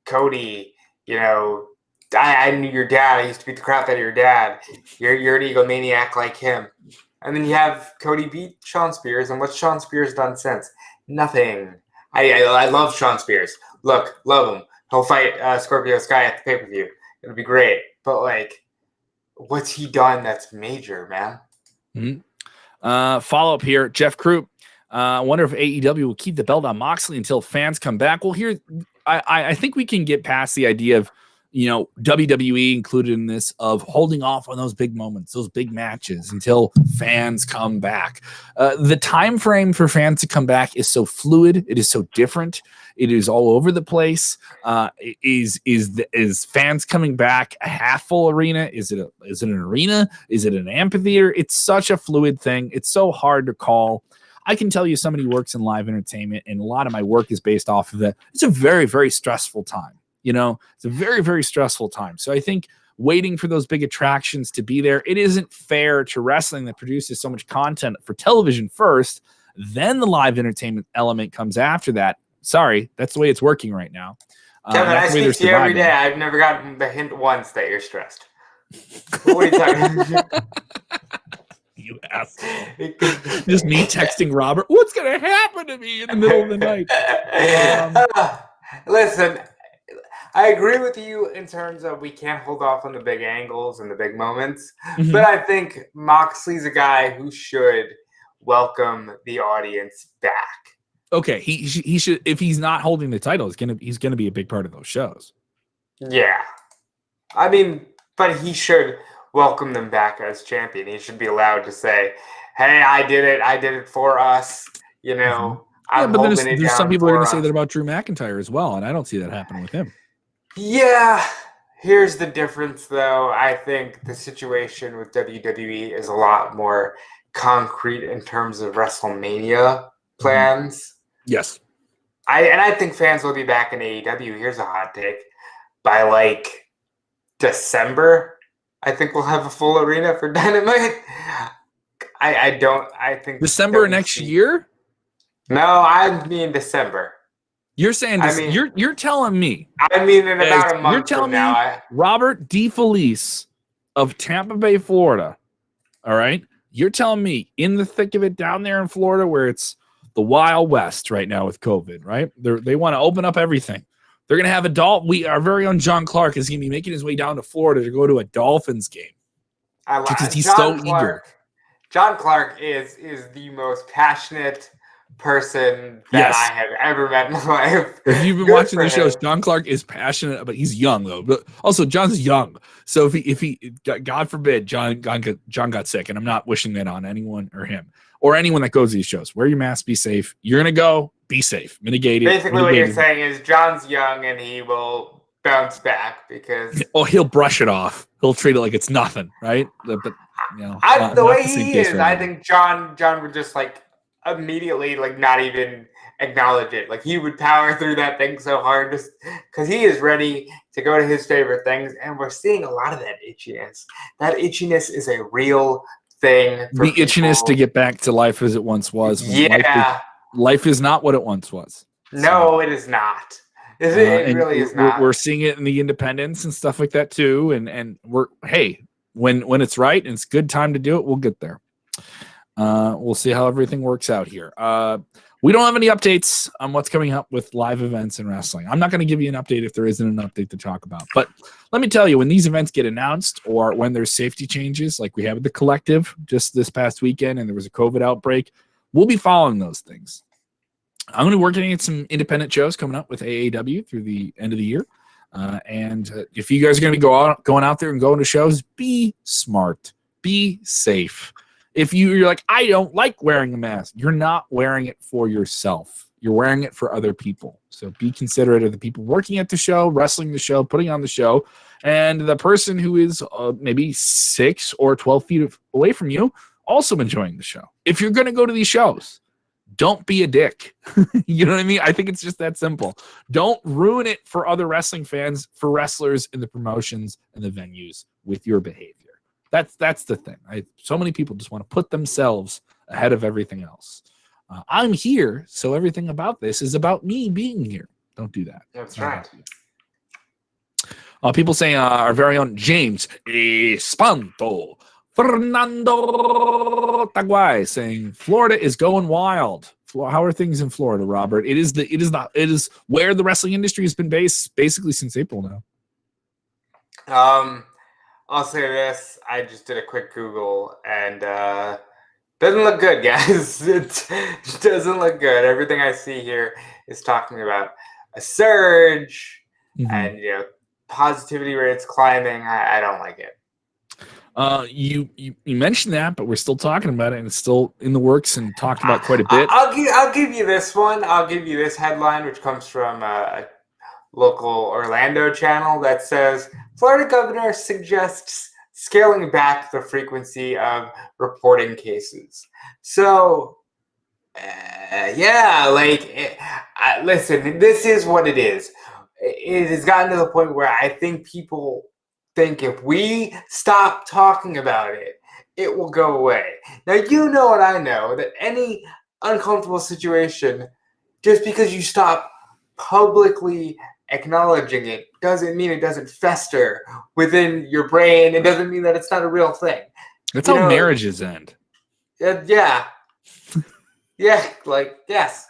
B: Cody, I knew your dad. I used to beat the crap out of your dad. You're an egomaniac like him. And then you have Cody beat Sean Spears, and what's Sean Spears done since? Nothing. I love Sean Spears. Look, love him. He'll fight Scorpio Sky at the pay-per-view. It'll be great. But, what's he done that's major, man?
A: Mm-hmm. Follow-up here. Jeff Croop. I wonder if AEW will keep the belt on Moxley until fans come back. Well, here, I think we can get past the idea of, WWE included in this, of holding off on those big moments, those big matches until fans come back. The time frame for fans to come back is so fluid. It is so different. It is all over the place. Is fans coming back a half full arena? Is it an arena? Is it an amphitheater? It's such a fluid thing. It's so hard to call. I can tell you, somebody who works in live entertainment, and a lot of my work is based off of that. It's a very, very stressful time. It's a very, very stressful time. So I think waiting for those big attractions to be there, it isn't fair to wrestling that produces so much content for television first, then the live entertainment element comes after that. Sorry, that's the way it's working right now.
B: Kevin, I speak to you every day. I've never gotten the hint once that you're stressed. What are you talking about?
A: You asshole. Just me texting Robert, what's going to happen to me in the middle of the night?
B: Listen, I agree with you in terms of we can't hold off on the big angles and the big moments, but I think Moxley's a guy who should welcome the audience back.
A: Okay, he should. If he's not holding the title, he's gonna be a big part of those shows.
B: Yeah, I mean, but he should welcome them back as champion. He should be allowed to say, "Hey, I did it. I did it for us."
A: But there's some people are going to say that about Drew McIntyre as well, and I don't see that happening with him.
B: Yeah, here's the difference, though. I think the situation with WWE is a lot more concrete in terms of WrestleMania plans.
A: Yes.
B: I think fans will be back in AEW. Here's a hot take. By December, I think we'll have a full arena for Dynamite. I think
A: December next year?
B: No, I mean December.
A: You're saying this, you're telling me.
B: I mean in about a month
A: you're telling
B: from now.
A: Me Robert DeFelice of Tampa Bay, Florida. All right. You're telling me in the thick of it down there in Florida where it's the Wild West right now with COVID, right? They want to open up everything. They're going to have our very own John Clark is going to be making his way down to Florida to go to a Dolphins game. Because he's so eager.
B: John Clark is the most passionate person that
A: Yes.
B: I have ever met in my life.
A: If you've been
B: Good
A: watching
B: for
A: the shows,
B: him.
A: John Clark is passionate, but he's young though. But also, John's young, so if he, God forbid, John got sick, and I'm not wishing that on anyone or him or anyone that goes to these shows. Wear your mask, be safe. You're gonna go, be safe, mitigate it.
B: Basically, what you're saying is John's young and he will bounce back because
A: he'll brush it off. He'll treat it like it's nothing, right? But
B: the way he is, I think John would just like immediately like not even acknowledge it. Like he would power through that thing so hard just because he is ready to go to his favorite things, and we're seeing a lot of that itchiness. That itchiness is a real thing.
A: The itchiness to get back to life as it once was.
B: Yeah,
A: life is not what it once was.
B: No, it is not. It really is not.
A: We're seeing it in the independents and stuff like that too. And we're when it's right and it's a good time to do it, we'll get there. We'll see how everything works out here. We don't have any updates on what's coming up with live events in wrestling. I'm not going to give you an update if there isn't an update to talk about. But let me tell you, when these events get announced or when there's safety changes, like we have at the Collective just this past weekend, and there was a COVID outbreak, we'll be following those things. I'm going to be working at some independent shows coming up with AAW through the end of the year. And if you guys are going to be going out there and going to shows, be smart, be safe. If you're like, I don't like wearing a mask, you're not wearing it for yourself. You're wearing it for other people. So be considerate of the people working at the show, wrestling the show, putting on the show, and the person who is maybe 6 or 12 feet away from you also enjoying the show. If you're going to go to these shows, don't be a dick. You know what I mean? I think it's just that simple. Don't ruin it for other wrestling fans, for wrestlers in the promotions and the venues with your behavior. That's the thing. So many people just want to put themselves ahead of everything else. I'm here, so everything about this is about me being here. Don't do that.
B: That's right.
A: People saying our very own James Espanto Fernando Tagoai saying Florida is going wild. How are things in Florida, Robert? It is where the wrestling industry has been based basically since April now.
B: I'll say this. I just did a quick Google and doesn't look good, guys. It doesn't look good. Everything I see here is talking about a surge and positivity rates climbing. I don't like it.
A: You mentioned that, but we're still talking about it, and it's still in the works and talked about quite a bit.
B: I'll give you this one. I'll give you this headline, which comes from a local Orlando channel that says Florida governor suggests scaling back the frequency of reporting cases. So, listen, this is what it is. It has gotten to the point where I think people think if we stop talking about it, it will go away. Now, you know what I know, that any uncomfortable situation, just because you stop publicly acknowledging it doesn't mean it doesn't fester within your brain. It doesn't mean that it's not a real thing.
A: That's how marriages end.
B: Yeah. Yeah, yes.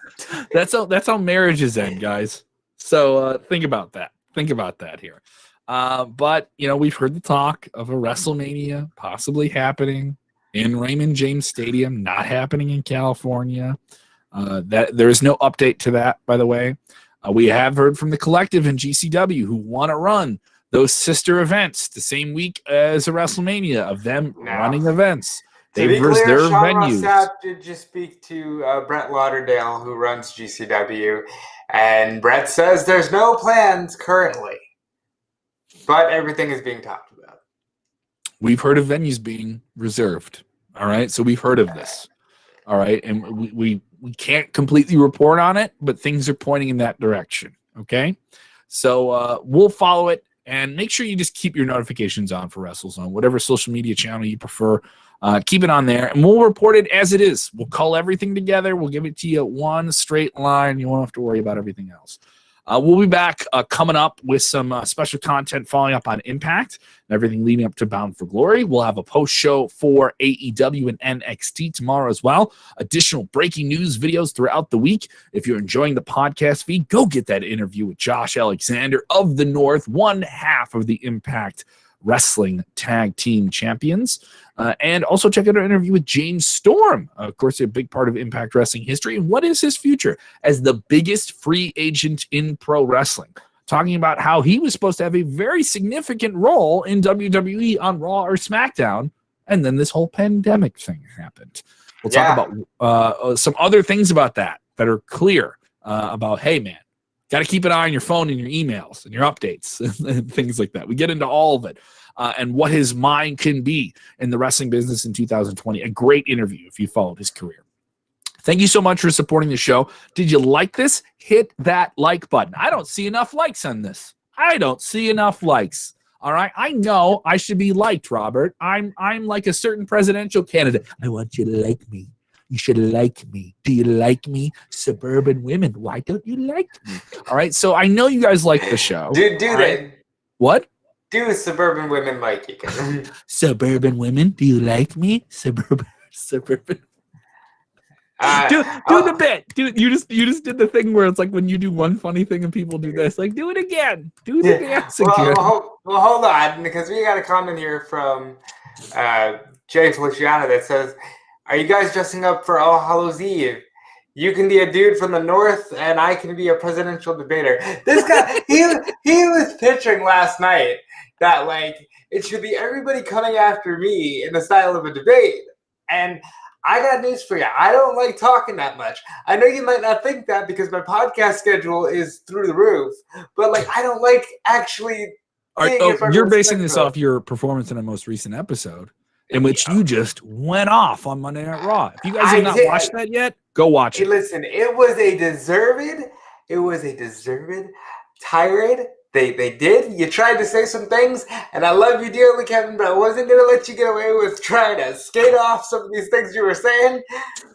A: That's how marriages end, guys. So think about that. Think about that here. But we've heard the talk of a WrestleMania possibly happening in Raymond James Stadium, not happening in California. That there is no update to that, by the way. We have heard from the Collective and GCW who want to run those sister events the same week as a WrestleMania of them running events. They've reserved venues. Rossap
B: did just speak to Brett Lauderdale, who runs GCW, and Brett says there's no plans currently, but everything is being talked about.
A: We've heard of venues being reserved. All right, so we've heard of this. All right, and we can't completely report on it, but things are pointing in that direction. Okay, so we'll follow it and make sure you just keep your notifications on for WrestleZone, whatever social media channel you prefer. Keep it on there, and we'll report it as it is. We'll call everything together. We'll give it to you one straight line. You won't have to worry about everything else. We'll be back coming up with some special content following up on Impact and everything leading up to Bound for Glory. We'll have a post show for AEW and NXT tomorrow as well. Additional breaking news videos throughout the week. If you're enjoying the podcast feed, go get that interview with Josh Alexander of the North, one half of the Impact Wrestling Tag Team Champions. And also check out our interview with James Storm, of course, a big part of Impact Wrestling history. And what is his future as the biggest free agent in pro wrestling? Talking about how he was supposed to have a very significant role in WWE on Raw or SmackDown, and then this whole pandemic thing happened. We'll talk about some other things about that are clear about, hey, man, got to keep an eye on your phone and your emails and your updates and things like that. We get into all of it. And what his mind can be in the wrestling business in 2020. A great interview if you followed his career. Thank you so much for supporting the show. Did you like this? Hit that like button. I don't see enough likes on this. I don't see enough likes. All right. I know I should be liked, Robert. I'm like a certain presidential candidate. I want you to like me. You should like me. Do you like me? Suburban women. Why don't you like me? All right. So I know you guys like the show.
B: Do they?
A: What?
B: Do suburban women like you?
A: Suburban women, do you like me? Suburban. Do the bit. You just did the thing where it's like when you do one funny thing and people do this. Like, do it again. Do the dance again.
B: Well, hold on, because we got a comment here from Jay Feliciano that says, "Are you guys dressing up for All Hallows Eve? You can be a dude from the north, and I can be a presidential debater." This guy, he was pitching last night that like it should be everybody coming after me in the style of a debate. And I got news for you. I don't like talking that much. I know you might not think that because my podcast schedule is through the roof, but like I don't like actually.
A: You're basing this off your performance in a most recent episode in which you just went off on Monday Night Raw. If you guys have not watched that yet, go watch it.
B: Listen, it was a deserved tirade. They did. You tried to say some things, and I love you dearly, Kevin, but I wasn't going to let you get away with trying to skate off some of these things you were saying.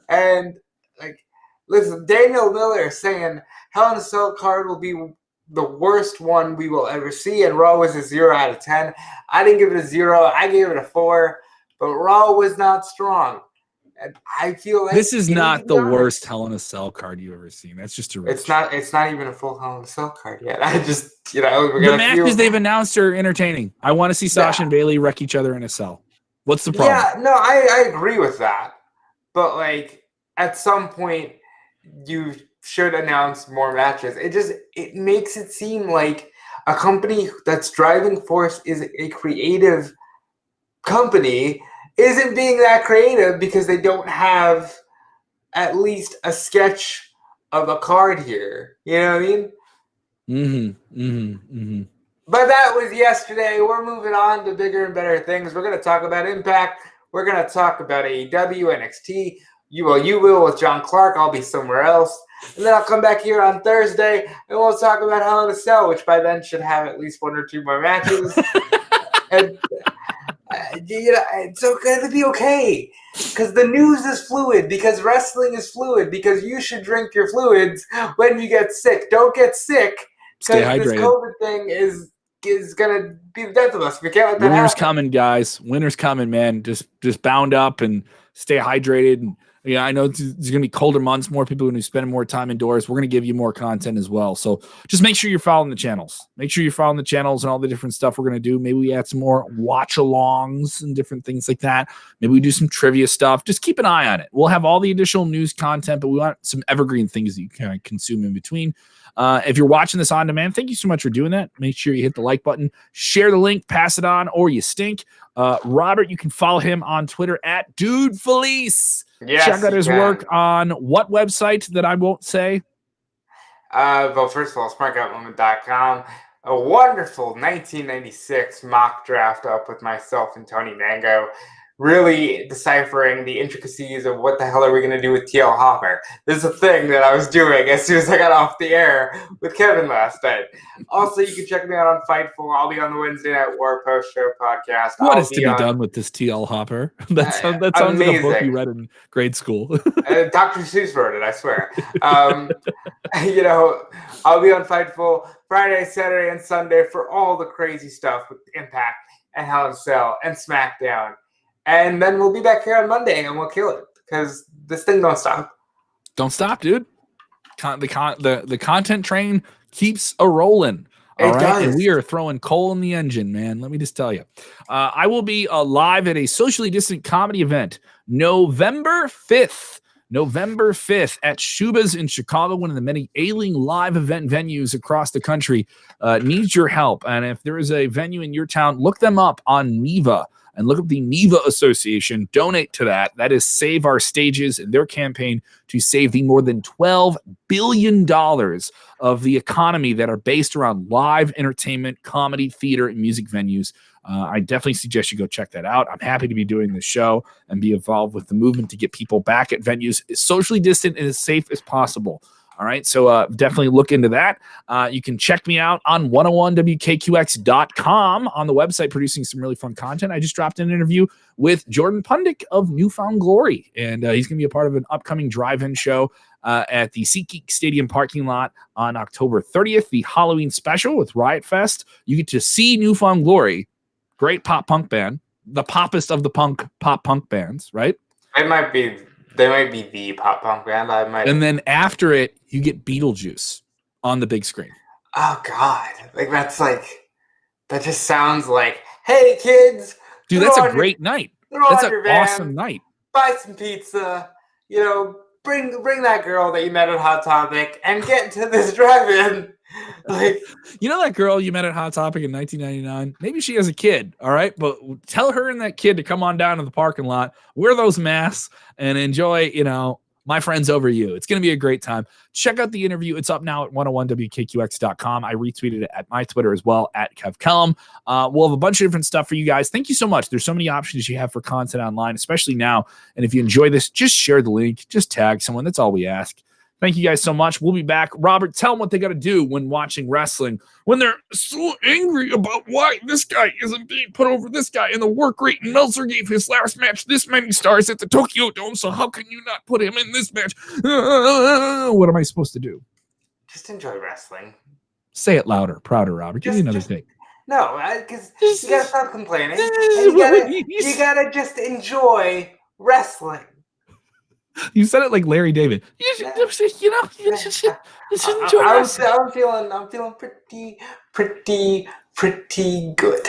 B: And, like, listen, Daniel Miller saying Hell in a Cell card will be the worst one we will ever see, and Raw was a 0 out of 10. I didn't give it a 0. I gave it a 4, but Raw was not strong. And I feel like
A: this is not the worst Hell in a Cell card you've ever seen. That's just a
B: It's not even a full Hell in a Cell card yet. I just, the
A: matches they've announced are entertaining. I want to see Sasha and Bayley wreck each other in a cell. What's the problem?
B: Yeah, no, I agree with that. But like at some point you should announce more matches. It makes it seem like a company that's driving force is a creative company isn't being that creative because they don't have at least a sketch of a card here. You know what I mean? But that was yesterday. We're moving on to bigger and better things. We're going to talk about Impact. We're going to talk about AEW, NXT. You will with John Clark. I'll be somewhere else. And then I'll come back here on Thursday and we'll talk about Hell in a Cell, which by then should have at least 1 or 2 more matches. And it's going to be okay because the news is fluid, because wrestling is fluid, because you should drink your fluids when you get sick. Don't get sick because this COVID thing is going to be the death of us. We can't let that
A: Winter's
B: happen.
A: coming, guys. Winter's coming, man. Just bound up and stay hydrated. And I know there's going to be colder months, more people are going to be spending more time indoors. We're going to give you more content as well. So just make sure you're following the channels. Make sure you're following the channels and all the different stuff we're going to do. Maybe we add some more watch-alongs and different things like that. Maybe we do some trivia stuff. Just keep an eye on it. We'll have all the additional news content, but we want some evergreen things that you can consume in between. If you're watching this on demand, thank you so much for doing that. Make sure you hit the like button, share the link, pass it on, or you stink. Robert, you can follow him on Twitter at DeFelice.
B: Yes,
A: check out his work on what website that I won't say?
B: Well, first of all, smartoutmoment.com. A wonderful 1996 mock draft up with myself and Tony Mango, really deciphering the intricacies of what the hell are we going to do with TL Hopper. This is a thing that I was doing as soon as I got off the air with Kevin last night. Also, you can check me out on Fightful. I'll be on the Wednesday Night War Post Show podcast.
A: What is to be done with this TL Hopper? That sounds like a book you read in grade school.
B: Dr. Seuss wrote it, I swear. I'll be on Fightful Friday, Saturday, and Sunday for all the crazy stuff with Impact and Hell in a Cell and SmackDown. And then we'll be back here on Monday and we'll kill it because this thing don't stop.
A: Don't stop, dude. The content train keeps a rolling. All right. And we are throwing coal in the engine, man. Let me just tell you. I will be live at a socially distant comedy event November 5th. November 5th at Shuba's in Chicago, one of the many ailing live event venues across the country. Needs your help. And if there is a venue in your town, look them up on Neva and look up the Neva Association. Donate to that. That is Save Our Stages and their campaign to save the more than $12 billion of the economy that are based around live entertainment, comedy, theater, and music venues. I definitely suggest you go check that out. I'm happy to be doing this show and be involved with the movement to get people back at venues as socially distant and as safe as possible. All right, so definitely look into that. You can check me out on 101wkqx.com on the website, producing some really fun content. I just dropped an interview with Jordan Pundick of Newfound Glory, and he's going to be a part of an upcoming drive-in show at the SeatGeek Stadium parking lot on October 30th, the Halloween special with Riot Fest. You get to see Newfound Glory, great pop punk band, the poppest of the pop punk bands, right?
B: They might be the pop punk band.
A: And then after it, you get Beetlejuice on the big screen.
B: Oh God! That just sounds like, hey kids,
A: dude, that's a great night. That's an awesome night.
B: Buy some pizza, bring that girl that you met at Hot Topic and get to this drive-in.
A: That girl you met at Hot Topic in 1999, maybe she has a kid, all right? But tell her and that kid to come on down to the parking lot, wear those masks, and enjoy, My Friends Over You. It's going to be a great time. Check out the interview. It's up now at 101wkqx.com. I retweeted it at my Twitter as well, at Kev Kellam. We'll have a bunch of different stuff for you guys. Thank you so much. There's so many options you have for content online, especially now. And if you enjoy this, just share the link. Just tag someone. That's all we ask. Thank you guys so much. We'll be back. Robert, tell them what they got to do when watching wrestling, when they're so angry about why this guy isn't being put over this guy, and the work rate. And Meltzer gave his last match this many stars at the Tokyo Dome, so how can you not put him in this match? What am I supposed to do?
B: Just enjoy wrestling.
A: Say it louder, prouder, Robert. Give me another thing.
B: No, because you got to stop complaining. You got to just enjoy wrestling.
A: You said it like Larry David. You should enjoy wrestling.
B: I'm feeling pretty good.